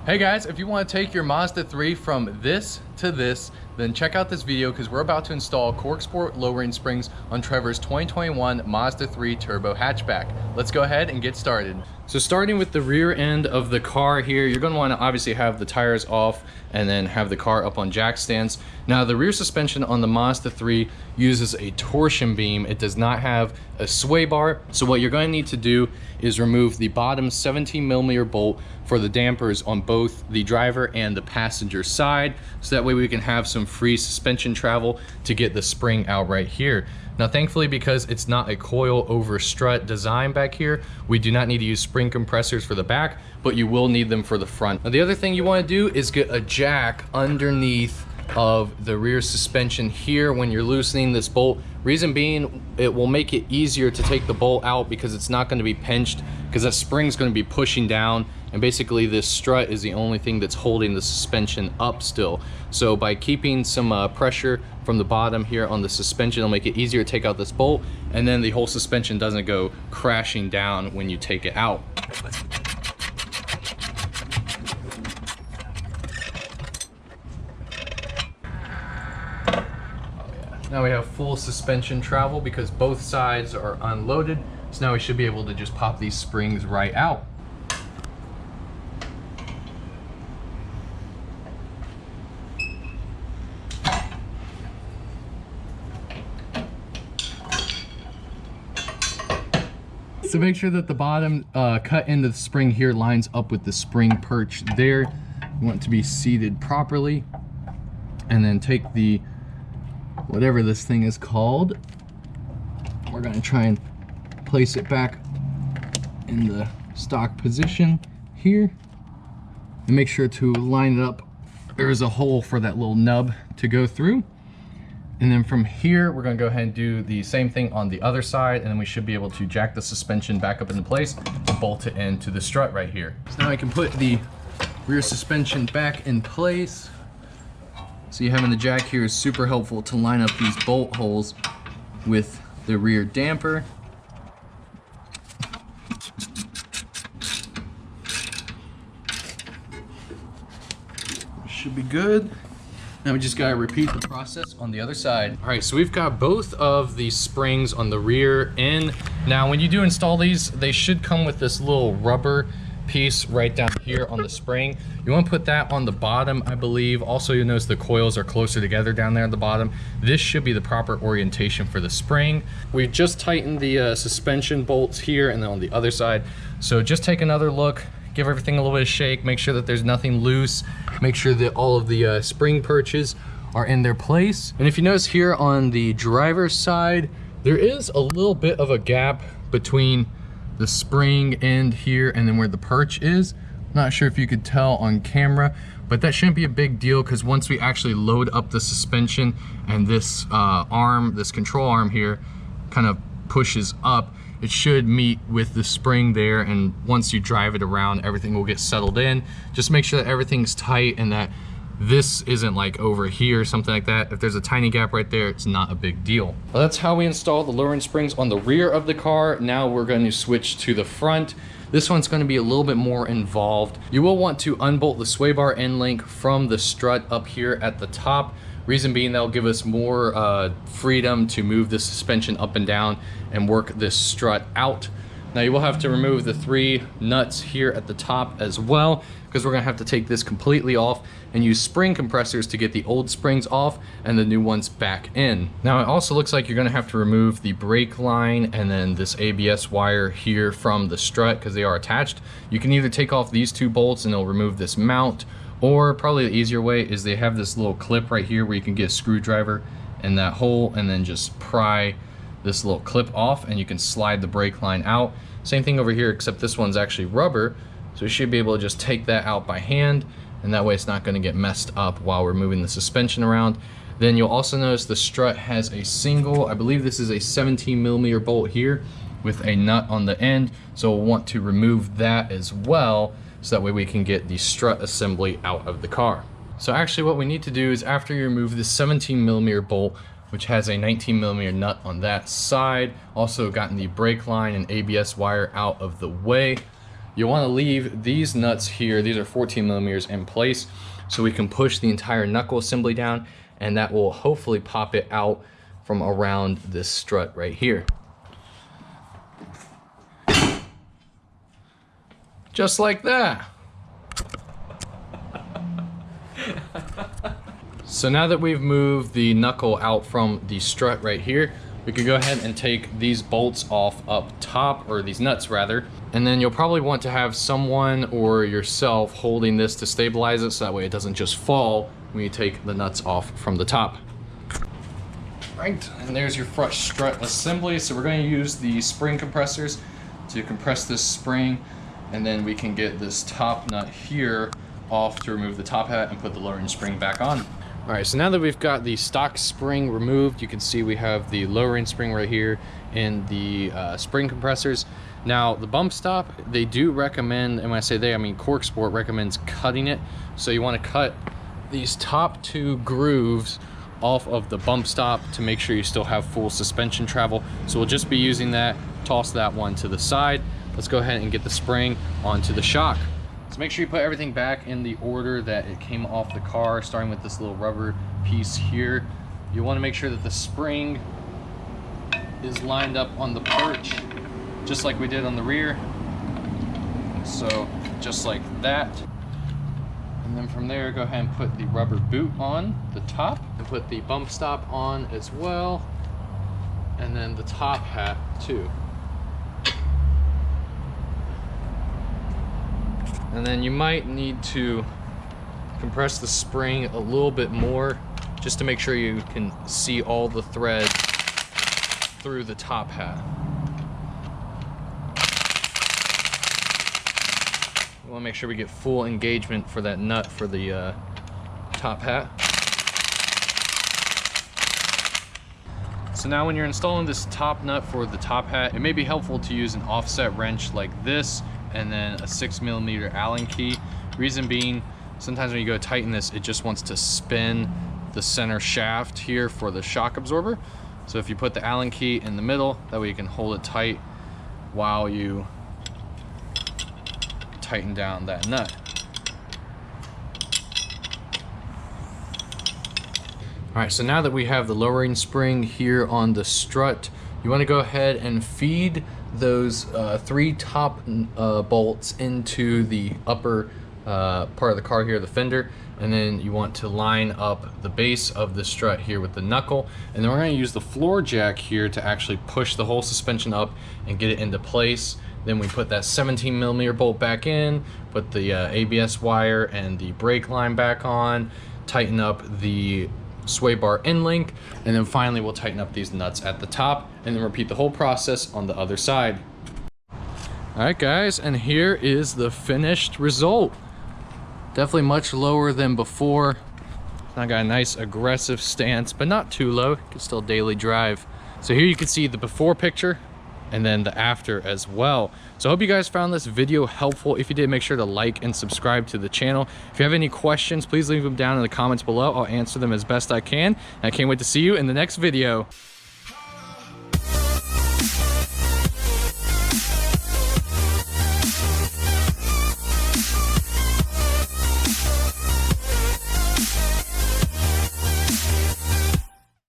Hey guys, if you want to take your Mazda 3 from this to this, then check out this video because we're about to install Corksport low-range springs on Trevor's 2021 Mazda 3 turbo hatchback. Let's go ahead and get started. So starting with the rear end of the car here, you're going to want to obviously have the tires off and then have the car up on jack stands. Now the rear suspension on the Mazda 3 uses a torsion beam. It does not have a sway bar. So what you're going to need to do is remove the bottom 17mm bolt for the dampers on both the driver and the passenger side, so that way we can have some free suspension travel to get the spring out right here. Now thankfully, because it's not a coil over strut design back here, we do not need to use spring compressors for the back, but you will need them for the front. Now the other thing you want to do is get a jack underneath of the rear suspension here when you're loosening this bolt. Reason being, it will make it easier to take the bolt out because it's not going to be pinched, because that spring's going to be pushing down, and basically this strut is the only thing that's holding the suspension up still. So by keeping some pressure from the bottom here on the suspension, it'll make it easier to take out this bolt, and then the whole suspension doesn't go crashing down when you take it out. Now we have full suspension travel because both sides are unloaded. So now we should be able to just pop these springs right out. So make sure that the bottom cut into the spring here lines up with the spring perch there. You want it to be seated properly. And then take the whatever this thing is called, we're going to try and place it back in the stock position here and make sure to line it up. There is a hole for that little nub to go through, and then from here we're going to go ahead and do the same thing on the other side, and then we should be able to jack the suspension back up into place and bolt it into the strut right here. So now I can put the rear suspension back in place. So having the jack here is super helpful to line up these bolt holes with the rear damper. Should be good. Now we just gotta repeat the process on the other side. All right, so we've got both of these springs on the rear end. Now when you do install these, they should come with this little rubber piece right down here on the spring. You want to put that on the bottom, I believe. Also, you'll notice the coils are closer together down there at the bottom. This should be the proper orientation for the spring. We just tightened the suspension bolts here and then on the other side. So just take another look, give everything a little bit of shake, make sure that there's nothing loose, make sure that all of the spring perches are in their place. And if you notice here on the driver's side, there is a little bit of a gap between the spring end here and then where the perch is. Not sure if you could tell on camera, but that shouldn't be a big deal because once we actually load up the suspension and this arm, this control arm here kind of pushes up, it should meet with the spring there, and once you drive it around, everything will get settled in. Just make sure that everything's tight and that this isn't like over here or something like that. If there's a tiny gap right there, it's not a big deal. Well, that's how we install the lowering springs on the rear of the car. Now we're going to switch to the front. This one's going to be a little bit more involved. You will want to unbolt the sway bar end link from the strut up here at the top. Reason being, that'll give us more freedom to move the suspension up and down and work this strut out. Now you will have to remove the 3 nuts here at the top as well, because we're gonna have to take this completely off and use spring compressors to get the old springs off and the new ones back in. Now it also looks like you're gonna have to remove the brake line and then this ABS wire here from the strut because they are attached. You can either take off these 2 bolts and it'll remove this mount, or probably the easier way is they have this little clip right here where you can get a screwdriver in that hole and then just pry this little clip off and you can slide the brake line out. Same thing over here, except this one's actually rubber, so we should be able to just take that out by hand, and that way it's not going to get messed up while we're moving the suspension around. Then you'll also notice the strut has a single, I believe this is a 17mm bolt here with a nut on the end, so we'll want to remove that as well, so that way we can get the strut assembly out of the car. So actually what we need to do is, after you remove the 17mm bolt, which has a 19mm nut on that side, also gotten the brake line and ABS wire out of the way, you'll want to leave these nuts here, these are 14 millimeters, in place so we can push the entire knuckle assembly down, and that will hopefully pop it out from around this strut right here. Just like that. So now that we've moved the knuckle out from the strut right here, we can go ahead and take these bolts off up top, or these nuts rather, and then you'll probably want to have someone or yourself holding this to stabilize it, so that way it doesn't just fall when you take the nuts off from the top. Right, and there's your front strut assembly. So we're going to use the spring compressors to compress this spring, and then we can get this top nut here off to remove the top hat and put the lowering spring back on. All right, so now that we've got the stock spring removed, you can see we have the lowering spring right here and the spring compressors. Now, the bump stop, they do recommend, and when I say they, I mean Corksport recommends cutting it. So you want to cut these top 2 grooves off of the bump stop to make sure you still have full suspension travel. So we'll just be using that, toss that one to the side. Let's go ahead and get the spring onto the shock. So make sure you put everything back in the order that it came off the car, starting with this little rubber piece here. You want to make sure that the spring is lined up on the perch, just like we did on the rear. So just like that. And then from there, go ahead and put the rubber boot on the top, and put the bump stop on as well, and then the top hat too. And then you might need to compress the spring a little bit more, just to make sure you can see all the thread through the top hat. We want to make sure we get full engagement for that nut for the top hat. So now when you're installing this top nut for the top hat, it may be helpful to use an offset wrench like this, and then a 6mm Allen key. Reason being, sometimes when you go tighten this, it just wants to spin the center shaft here for the shock absorber. So if you put the Allen key in the middle, that way you can hold it tight while you tighten down that nut. All right, so now that we have the lowering spring here on the strut, you want to go ahead and feed those 3 top bolts into the upper part of the car here, the fender, and then you want to line up the base of the strut here with the knuckle, and then we're going to use the floor jack here to actually push the whole suspension up and get it into place. Then we put that 17mm bolt back in, put the ABS wire and the brake line back on, tighten up the sway bar end link, and then finally we'll tighten up these nuts at the top, and then repeat the whole process on the other side. All right guys, and here is the finished result. Definitely much lower than before. I got a nice aggressive stance, but not too low. You can still daily drive. So here you can see the before picture and then the after as well. So I hope you guys found this video helpful. If you did, make sure to like and subscribe to the channel. If you have any questions, please leave them down in the comments below. I'll answer them as best I can. And I can't wait to see you in the next video.